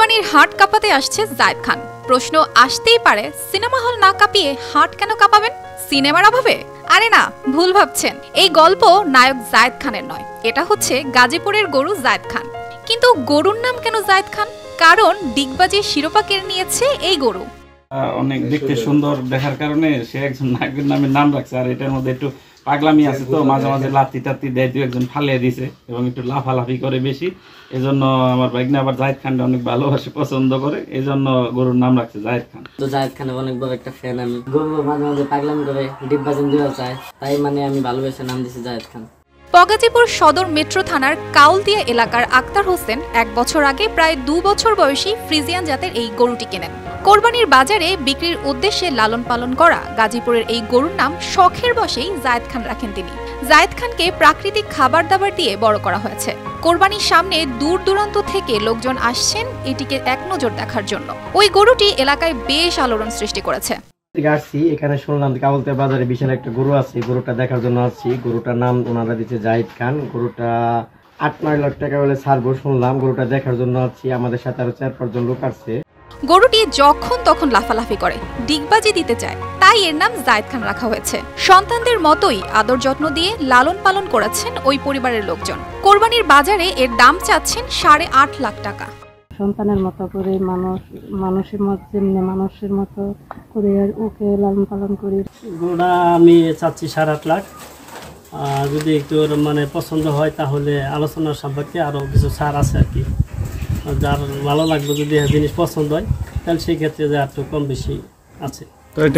কোরবানির হাট কাঁপাতে আসছে জায়েদ খান। প্রশ্ন আসতেই পারে, সিনেমা হল না কাঁপিয়ে হাট কেন কাঁপাবেন? সিনেমার অভাবে? আরে না, ভুল ভাবছেন। এই গল্প নায়ক জায়েদ খানের নয়, এটা হচ্ছে গাজীপুরের গরু জায়েদ খান। কিন্তু গরুর নাম কেন জায়েদ খান? কারণ ডিগবাজির শিরোপা কেড়ে নিয়েছে এই গরু। অনেক দেখতে সুন্দর দেখার কারণে সে একজন নায়কের নামে নাম রাখছে। আর এটার মধ্যে একটু পাগলামি আছে, তো মাঝে মাঝে লাত্তি টাত্তি দেয়, দু একজন ফালিয়ে দিছে এবং একটু লাফালাফি করে বেশি। এজন্য আমার ভাগ্নে আবার জায়েদ খানটা অনেক ভালোবাসে, পছন্দ করে, এজন্য গরুর নাম রাখছে জায়েদ খান। তো জায়েদ খানের অনেক বড় একটা ফ্যান আমি। গরু মাঝে মাঝে পাগলামি করে ডিগবাজি দিতে চায়, তাই আমি ভালোবেসে নাম দিয়েছি জায়েদ খান। গাজীপুর সদর মেট্রো থানার কাউলদিয়া এলাকার আক্তার হোসেন 1 বছর আগে প্রায় 2 বছর বয়সী ফ্রিজিয়ান জাতের এই গরুটি কেনেন। কোরবানির বাজারে বিক্রির উদ্দেশ্যে লালন পালন করা গাজীপুরের এই গরুর নাম শখের বশেই জায়েদ খান রাখেন তিনি। জায়েদ খানকে প্রাকৃতিক খাবার দাবার দিয়ে বড় করা হয়েছে। কোরবানির সামনে দূর দূরান্ত থেকে লোকজন আসছেন এটিকে এক নজর দেখার জন্য। ওই গরুটি এলাকায় বেশ আলোড়ন সৃষ্টি করেছে। আসছি এখানে, শুনলাম কাউলদিয়া বাজারে বিশাল একটা গরু আছে, গরুটা দেখার জন্য আসছি। গরুটার নাম ওনারা দিচ্ছে জায়েদ খান। গরুটা 8-9 লাখ টাকা বলে ছাড়বো শুনলাম। গরুটা দেখার জন্য আসছি, আমাদের সাথে আরো 4-5 জন লোক আসছে। গরুটি যখন তখন লাফালাফি করে, ডিগবাজি দিতে চায়, তাই এর নাম জায়েদ খান রাখা হয়েছে। সন্তানদের মতোই আদর যত্ন দিয়ে লালন পালন করেছেন ওই পরিবারের লোকজন। কোরবানির বাজারে এর দাম চাচ্ছেন 8.5 লাখ টাকা। সন্তানের মতো করে মানুষের মতো করে ওকে লালন পালন করি। গরুটা আমি চাচ্ছি 8.5 লাখ। যদি একটু পছন্দ হয় তাহলে আলোচনার সাপেক্ষে আরও কিছু ছাড় আছে আর কি। যার ভালো লাগবে, যদি জিনিস পছন্দ হয় তাহলে সেই ক্ষেত্রে যে একটু কম বেশি আছে।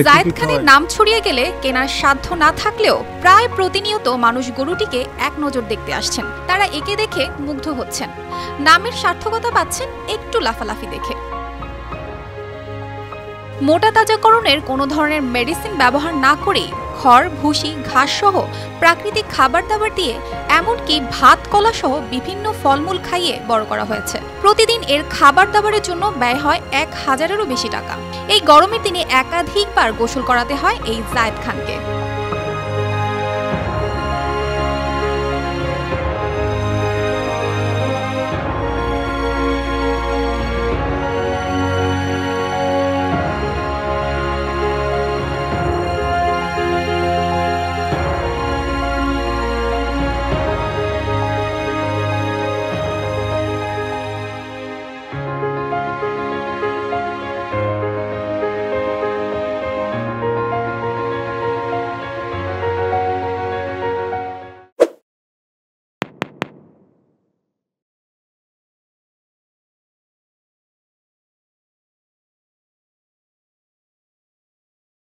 জায়েদ খানের নাম ছড়িয়ে গেলে কেনার সাধ্য না থাকলেও প্রায় প্রতিনিয়ত মানুষ গরুটিকে এক নজর দেখতে আসছেন। তারা একে দেখে মুগ্ধ হচ্ছেন, নামের সার্থকতা পাচ্ছেন একটু লাফালাফি দেখে। মোটা তাজাকরণের কোনো ধরনের মেডিসিন ব্যবহার না করেই খড়, ভুসি, ঘাস সহ প্রাকৃতিক খাবার দাবার দিয়ে, এমনকি ভাত কলা সহ বিভিন্ন ফলমূল খাইয়ে বড় করা হয়েছে। প্রতিদিন এর খাবার দাবারের জন্য ব্যয় হয় 1000-এরও বেশি টাকা। এই গরমের দিনে একাধিকবার গোসল করাতে হয় এই জায়েদ খানকে।